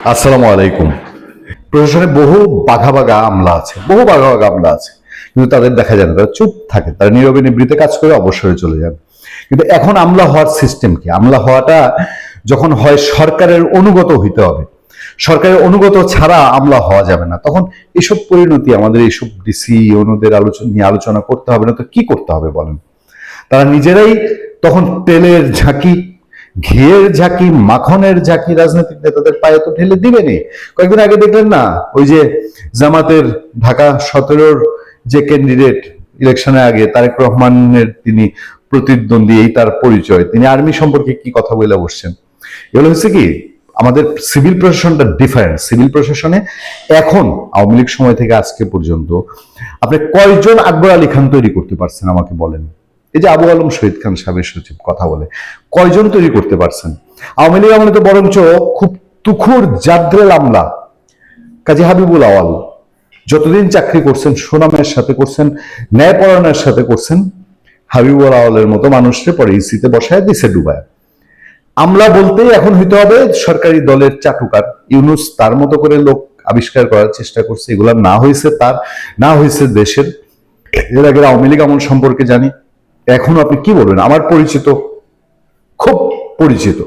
আসসালামু আলাইকুম। প্রশাসনে বহু বাঘা বাঘা আমলা আছে, বহু বাঘা বাঘা আমলা আছে, কিন্তু তাদের দেখা যায় না, তারা চুপ থাকে, তারা নীরবে নিবৃত্তে কাজ করে অবসরে চলে যান। কিন্তু এখন আমলা হওয়ার সিস্টেম কি? আমলা হওয়াটা যখন হয় সরকারের অনুগত হইতে হবে, সরকারের অনুগত ছাড়া আমলা হওয়া যাবে না। তখন এসব পরিণতি আমাদের এইসব ডিসি অনুদের নিয়ে আলোচনা করতে হবে না তো কি করতে হবে বলেন? তারা নিজেরাই তখন তেলের ঝাঁকি, ঘিয়ের ঝাঁকি, মাখনের ঝাঁকি রাজনৈতিক নেতাদের পায়ে তো ঢেলে দিবেনি। কয়েকদিন আগে দেখলেন না, ওই যে জামাতের ঢাকা 17-র যে ক্যান্ডিডেট, ইলেকশনের আগে তারেক রহমানের তিনি প্রতিদ্বন্দ্বী, এই তার পরিচয়, তিনি আর্মি সম্পর্কে কি কথা বলে বসছেন। এগুলো হচ্ছে কি, আমাদের সিভিল প্রশাসনটা ডিফারেন্ট। সিভিল প্রশাসনে এখন আওয়ামী লীগ সময় থেকে আজকে পর্যন্ত আপনি কয়জন আকবর আলী খান তৈরি করতে পারছেন আমাকে বলেন? এই যে আবু আলম শহীদ খান সাবেক সচিব কথা বলে, কয়জন তৈরি করতে পারছেন? আওয়ামী লীগ আমলে তো বরঞ্চ খুব তুখুর জাদ্রেল আমলা কাজী হাবিবুল আওয়াল যতদিন চাকরি করছেন সুনামের সাথে করছেন, ন্যায়পরায়ণের সাথে করছেন। হাবিবুল আওয়ালের মতো মানুষকে পরে ইসিতে বসায় দিছে ডুবায়। আমলা বলতেই এখন হইতে হবে সরকারি দলের চাটুকার। ইউনুস তার মতো করে লোক আবিষ্কার করার চেষ্টা করছে, এগুলা না হয়েছে তার, না হয়েছে দেশের। এর আগে আওয়ামী লীগ আমল সম্পর্কে জানি, এখন আপনি কি বলবেন? আমার পরিচিত, খুব পরিচিত,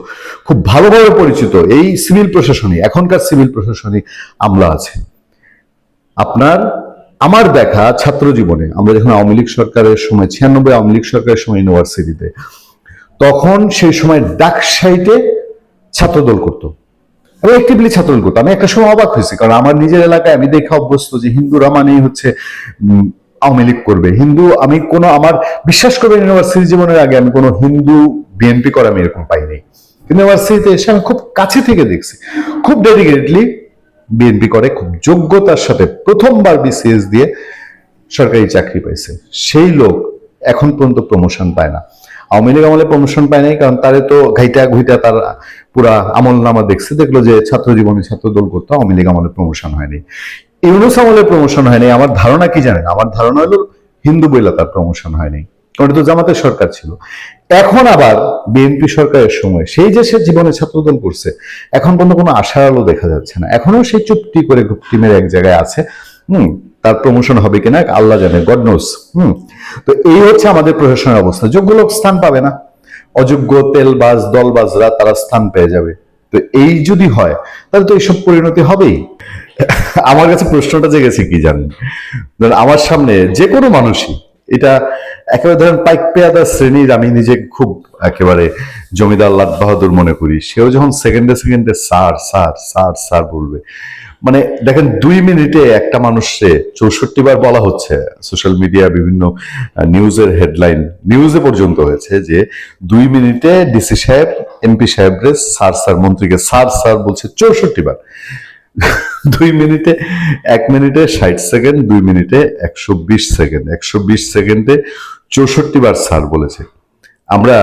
খুব ভালোভাবে পরিচিত এই সিভিল প্রশাসনে, এখনকার সিভিল প্রশাসনে আমলা আছে। আপনার আমার দেখা ছাত্র জীবনে, আমরা যখন আওয়ামী লীগ সরকারের সময় 96 আওয়ামী লীগ সরকারের সময় ইউনিভার্সিটিতে, তখন সেই সময় ডাকসাইটে ছাত্রদল করতো, আমি অ্যাক্টিভলি ছাত্রদল করতাম। আমি একটা সময় অবাক হয়েছি, কারণ আমার নিজের এলাকায় আমি দেখে অভ্যস্ত যে হিন্দুরা মানেই হচ্ছে আওয়ামী লীগ করবে। হিন্দু, আমি কোনো, আমার বিশ্বাস করবেন ইউনিভার্সিটি জীবনের আগে আমি কোনো হিন্দু বিএনপি করা আমি এরকম পাইনি। ইউনিভার্সিটিতে এসে আমি খুব কাছে থেকে দেখছি, খুব ডেডিকেটলি বিএনপি করে, খুব যোগ্যতার সাথে প্রথমবার বিসিএস দিয়ে সরকারি চাকরি পাইছে। সেই লোক এখন পর্যন্ত প্রমোশন পায় না। আওয়ামী লীগ আমলে প্রমোশন পায় নাই, কারণ তারে তো ঘাইটা ঘুইটা তার পুরা আমল নামা দেখছে, দেখলো যে ছাত্র জীবনে ছাত্র দল করতো, আওয়ামী লীগ আমলে প্রমোশন হয়নি। ইউনুস আমলে প্রমোশন হয়নি। আমার ধারণা কি জানেন? আমার ধারণা হলো হিন্দু বইলা তার প্রমোশন হয়নি, কারণ এটা তো জামাতের সরকার ছিল। এখন আবার বিএনপি সরকারের সময় সেই যে সে জীবনে ছাত্রদল করছে, এখন পর্যন্ত কোনো আশার আলো দেখা যাচ্ছে না। এখনো সেই চুপটি করে টিমের এক জায়গায় আছে। তার প্রমোশন হবে কিনা আল্লাহ জানে, গড নোস। তো এই হচ্ছে আমাদের প্রশাসনের অবস্থা। যোগ্য লোক স্থান পাবে না, অযোগ্য তেলবাজ দলবাজরা তারা স্থান পেয়ে যাবে। তো এই যদি হয় তাহলে তো এইসব পরিণতি হবেই। আমার কাছে প্রশ্নটা জেগেছে কি জানেন? আমার সামনে যে কোনো মানুষই, এটা একেবারে ধরেন পাইক পেয়াদা শ্রেণীর, আমি নিজে খুব একেবারে জমিদার লাট বাহাদুর মনে করি, সেও যখন সেকেন্ডে সেকেন্ডে স্যার স্যার স্যার স্যার বলবে, মানে দেখেন 2 মিনিটে একটা মানুষে 64 বার বলা হচ্ছে। সোশ্যাল মিডিয়া বিভিন্ন নিউজের হেডলাইন, নিউজে পর্যন্ত হয়েছে যে 2 মিনিটে ডিসি সাহেব এমপি সাহেবরে স্যার স্যার, মন্ত্রীকে স্যার স্যার বলছে 64 বার। 2 মিনিটে, 1 মিনিটে 60 সেকেন্ড, 2 মিনিটে 120 সেকেন্ড, 120 সেকেন্ডে 64 বার স্যার বলেছে। আমরা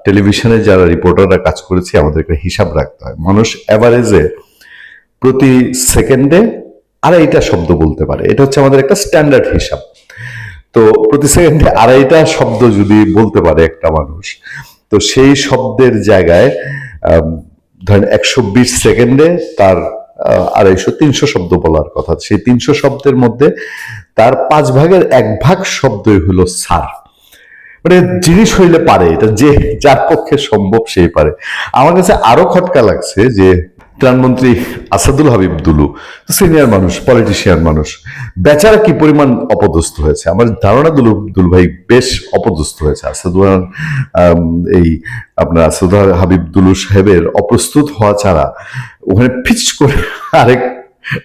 টেলিভিশনে যারা রিপোর্টাররা কাজ করেছি, আমাদেরকে হিসাব রাখতে হয়। মানুষ এভারেজে প্রতি সেকেন্ডে 2.5টা শব্দ বলতে পারে, এটা হচ্ছে আমাদের একটা স্ট্যান্ডার্ড হিসাব। তো প্রতি সেকেন্ডে 2.5টা শব্দ যদি বলতে পারে একটা মানুষ, তো সেই শব্দের জায়গায় ধরেন 120 সেকেন্ডে তার 250-300 শব্দ বলার কথা। সেই 300 শব্দের মধ্যে তার 5 ভাগের 1 ভাগ শব্দই হলো স্যার। মানে জিনিস হইলে পারে, এটা যে যার পক্ষে সম্ভব সেই পারে। আমার কাছে আরো খটকা লাগছে যে ত্রাণমন্ত্রী আসাদুল হাবিব দুলু, সিনিয়র মানুষ, পলিটিশিয়ান মানুষ, বেচারা কি পরিমাণ অপদস্থ হয়েছে। আমার ধারণা দুল ভাই বেশ অপদস্থ হয়েছে। এই আপনার আসাদুল হাবিব দুলু সাহেবের অপ্রস্তুত হওয়া ছাড়া ওখানে ফিচ করে আরেক,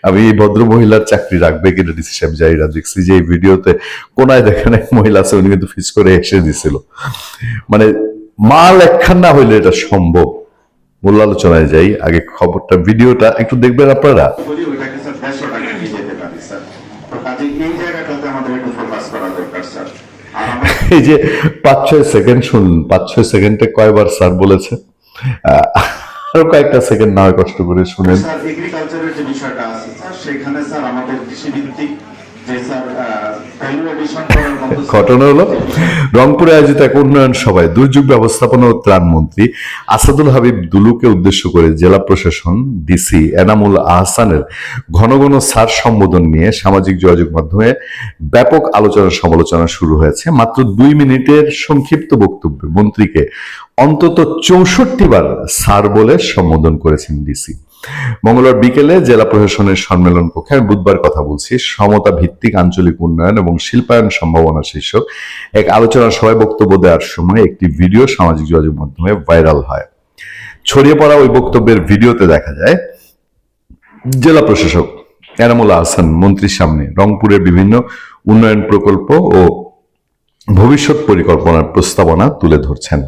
আমি এই ভদ্র মহিলার চাকরি রাখবে কিনা ডিসি সাহেব জাহিরা, দেখছি যে এই ভিডিওতে কোনায় দেখেন এক মহিলা আছে, উনি কিন্তু ফিচ করে এসে দিছিল। মানে মাল একখান না হইলে এটা সম্ভব। মূল আলোচনায় যাই, আগে খবরটা, ভিডিওটা একটু দেখবেন আপনারা। এই যে 5-6 সেকেন্ড শুনুন, 5-6 সেকেন্ডে কয়বার স্যার বলেছে, আরো কয়েকটা সেকেন্ড না হয় কষ্ট করে শুনেন। এগ্রিকালচারের যে বিষয়টা আছে স্যার, সেখানে স্যার আমাদের কৃষিভিত্তিক ঘটনা হলো, রংপুরে আয়োজিত এক উন্নয়ন সভায় দুর্যোগ ব্যবস্থাপনা ও ত্রাণ মন্ত্রী আসাদুল হাবিব দুলুকে উদ্দেশ্য করে জেলা প্রশাসন ডিসি এনামুল আহসানের ঘন ঘন স্যার সম্বোধন নিয়ে সামাজিক যোগাযোগ মাধ্যমে ব্যাপক আলোচনা সমালোচনা শুরু হয়েছে। মাত্র 2 মিনিটের সংক্ষিপ্ত বক্তব্যে মন্ত্রীকে অন্তত 64 বার স্যার বলে সম্বোধন করেছেন ডিসি। মঙ্গলবার বিকেলে জেলা প্রশাসনের সম্মেলন কক্ষে, আমি বুধবার কথা বলছি, সমতা ভিত্তিক আঞ্চলিক উন্নয়ন এবং শিল্পায়ন সম্ভাবনা শীর্ষক এক আলোচনা সভায় বক্তব্য দেওয়ার সময় একটি ভিডিও সামাজিক যোগাযোগ মাধ্যমে ভাইরাল হয়। ছড়িয়ে পড়া ওই বক্তব্যের ভিডিওতে দেখা যায় জেলা প্রশাসক এনামুল আহসান মন্ত্রীর সামনে রংপুরের বিভিন্ন উন্নয়ন প্রকল্প ও ভবিষ্যৎ পরিকল্পনার প্রস্তাবনা তুলে ধরছেন।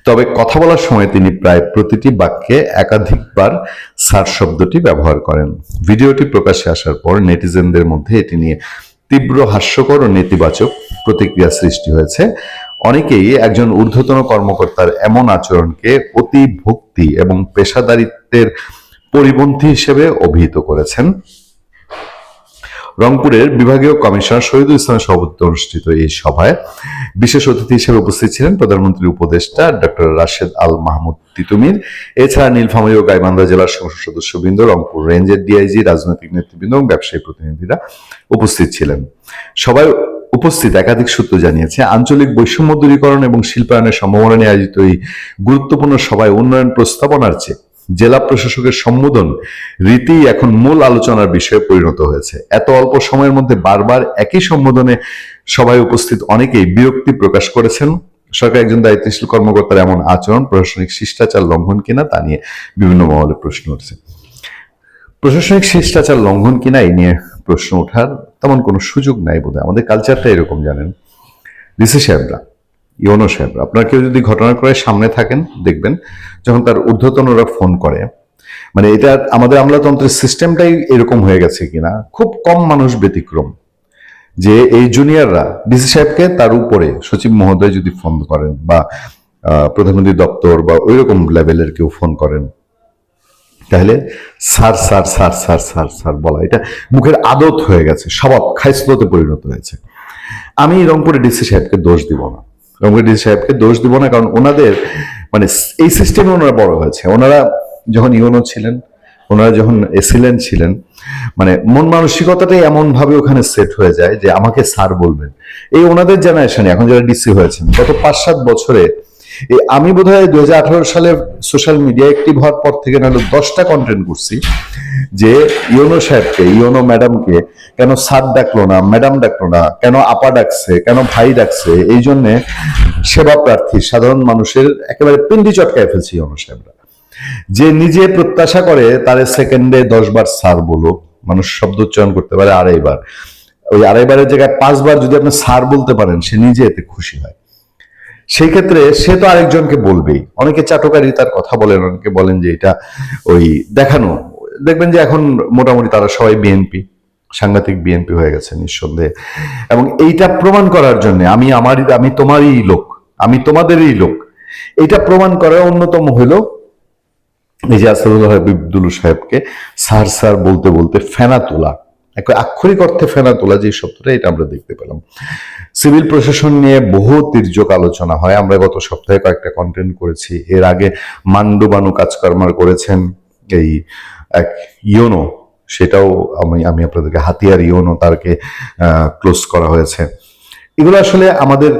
তবে কথা বলার সময় তিনি প্রায় প্রতিটি বাক্যে একাধিকবার স্যার শব্দটি ব্যবহার করেন। ভিডিওটি প্রকাশ্যে আসার পর নেটিজেনদের মধ্যে এটি নিয়ে তীব্র হাস্যকর ও নেতিবাচক প্রতিক্রিয়া সৃষ্টি হয়েছে। অনেকেই একজন ঊর্ধ্বতন কর্মকর্তার এমন আচরণকে অতি ভক্তি এবং পেশাদারিত্বের পরিপন্থী হিসেবে অভিহিত করেছেন। রংপুরের বিভাগীয় কমিশনার শহীদুল ইসলামের সভাপতিত্বে অনুষ্ঠিত এই সভায় বিশেষ অতিথি হিসেবে উপস্থিত ছিলেন প্রধানমন্ত্রীর উপদেষ্টা ডক্টর রাশেদ আল মাহমুদ তিতুমির। এছাড়া নীলফামারী ও গাইবান্ধা জেলার সংসদ সদস্যবৃন্দ, রংপুর রেঞ্জের ডিআইজি, রাজনৈতিক নেতৃবৃন্দ এবং ব্যবসায়ী প্রতিনিধিরা উপস্থিত ছিলেন। সবাই উপস্থিত একাধিক সূত্র জানিয়েছে, আঞ্চলিক বৈষম্য দূরীকরণ এবং শিল্পায়নের সম্ভাবনা নিয়ে আয়োজিত এই গুরুত্বপূর্ণ সভায় উন্নয়ন প্রস্তাবনার চেয়ে জেলা প্রশাসকের সম্বোধন রীতি এখন মূল আলোচনার বিষয়ে পরিণত হয়েছে। এত অল্প সময়ের মধ্যে বারবার একই সম্বোধনে সভায় উপস্থিত অনেকেই বিরক্তি প্রকাশ করেছেন। সরকার একজন দায়িত্বশীল কর্মকর্তার এমন আচরণ প্রশাসনিক শিষ্টাচার লঙ্ঘন কিনা তা নিয়ে বিভিন্ন মহলে প্রশ্ন উঠছে। প্রশাসনিক শিষ্টাচার লঙ্ঘন কিনা এই নিয়ে প্রশ্ন ওঠার তেমন কোনো সুযোগ নাই বোধহয়। আমাদের কালচারটা এরকম, জানেন, ডিসি সাহেবরা, ইউনো সাহেবরা, আপনার কেউ যদি ঘটনাক্রমে সামনে থাকেন দেখবেন যখন তার ঊর্ধ্বতনরা ফোন করে, মানে এটা আমাদের আমলাতন্ত্রের সিস্টেমটাই এরকম হয়ে গেছে কিনা, খুব কম মানুষ ব্যতিক্রম যে এই জুনিয়ররা ডিসি সাহেবকে তার উপরে সচিব মহোদয় যদি ফোন করেন বা প্রধানমন্ত্রী দপ্তর বা ওইরকম লেভেলের কেউ ফোন করেন, তাহলে sir sir sir sir sir sir বলা এটা মুখের আদত হয়ে গেছে, স্বভাব খাইসলতে পরিণত হয়েছে। আমি রংপুরের ডিসি সাহেবকে দোষ দিব না, রংপুরের ডিসি সাহেবকে দোষ দিব না, কারণ ওনাদের মানে এই সিস্টেমে ওনারা বড় হয়েছে। ওনারা যখন ইউনো ছিলেন, ওনারা যখন এসিলেন্ট ছিলেন, মানে মন মানসিকতাটাই এমন ভাবে ওখানে সেট হয়ে যায় যে আমাকে স্যার বলবেন। এই ওনাদের জেনারেশনে এখন যারা ডিসি হয়েছেন গত 5-7 বছরে, আমি বোধহয় 2018 সালে সোশ্যাল মিডিয়া অ্যাক্টিভ হওয়ার পর থেকে নাহলে 10টা কন্টেন্ট করছি যে ইউনো সাহেবকে, ইউনো ম্যাডামকে কেন স্যার ডাকলো না, ম্যাডাম ডাকলো না, কেন আপা ডাকছে, কেন ভাই ডাকছে। এই জন্যে সেবা প্রার্থী সাধারণ মানুষের একেবারে পিন্ডি চটকায় ফেলছে ইউনো সাহেবরা। যে নিজে প্রত্যাশা করে তার সেকেন্ডে 10 বার স্যার বলো, মানুষ শব্দ উচ্চারণ করতে পারে 2.5 বার, ওই 2.5 বারের জায়গায় 5 বার যদি আপনি স্যার বলতে পারেন, সে নিজে এতে খুশি হয়। সেই ক্ষেত্রে সে তো আরেকজনকে বলবেই। অনেকে চাটকারি তার কথা বলেন, অনেকে বলেন যে এটা ওই দেখানো। দেখবেন যে এখন মোটামুটি তারা সবাই বিএনপি, সাংঘাতিক বিএনপি হয়ে গেছে নিঃসন্দেহে। এবং এইটা প্রমাণ করার জন্য আমি তোমারই লোক, আমি তোমাদেরই লোক, এইটা প্রমাণ করার অন্যতম হলো এই যে আসাদুল হাবিব দুলু সাহেবকে স্যার স্যার বলতে বলতে ফেনা তোলা, আক্ষরিক অর্থে ফেনা তোলা যে শব্দটা, এটা আমরা দেখতে পেলাম। সিভিল প্রশাসন নিয়ে বহু তির্যক আলোচনা হয়। আমরা গত সপ্তাহে কয়েকটা কন্টেন্ট করেছি। এর আগে মান্ডুবানু কাজকর্মার করেছেন এই এক ইউনো, সেটাও আমি আপনাদেরকে হাতিয়ার ইউনো তারকে ক্লোজ করা হয়েছে। এগুলো আসলে আমাদের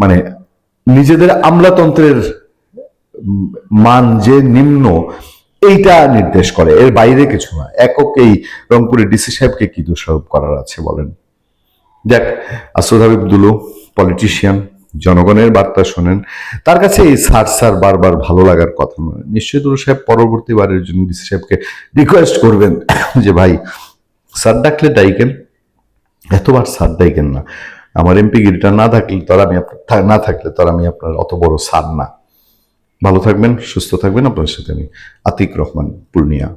মানে নিজেদের আমলাতন্ত্রের মান যে নিম্ন, এইটা নির্দেশ করে, এর বাইরে কিছু না। একক এই রংপুরের ডিসি সাহেবকে কি দোষারোপ করার আছে বলেন? দেখ, আসাদ হাবিব দুলু পলিটিশিয়ান, জনগণের বার্তা শোনেন, তার কাছে এই স্যার স্যার বারবার ভালো লাগার কথা নয়। নিশ্চয়ই দুলু সাহেব পরবর্তীবারের জন্য ডিসি সাহেবকে রিকোয়েস্ট করবেন যে ভাই স্যার ডাকলে ডাইকেন, এতবার স্যার ডাইকেন না, আমার এমপি গিরিটা না থাকলে তোর আমি আপনার অত বড় স্যার না। ভালো থাকবেন, সুস্থ থাকবেন। আপনার সাথে আমি আতিক রহমান, পূর্ণিয়া।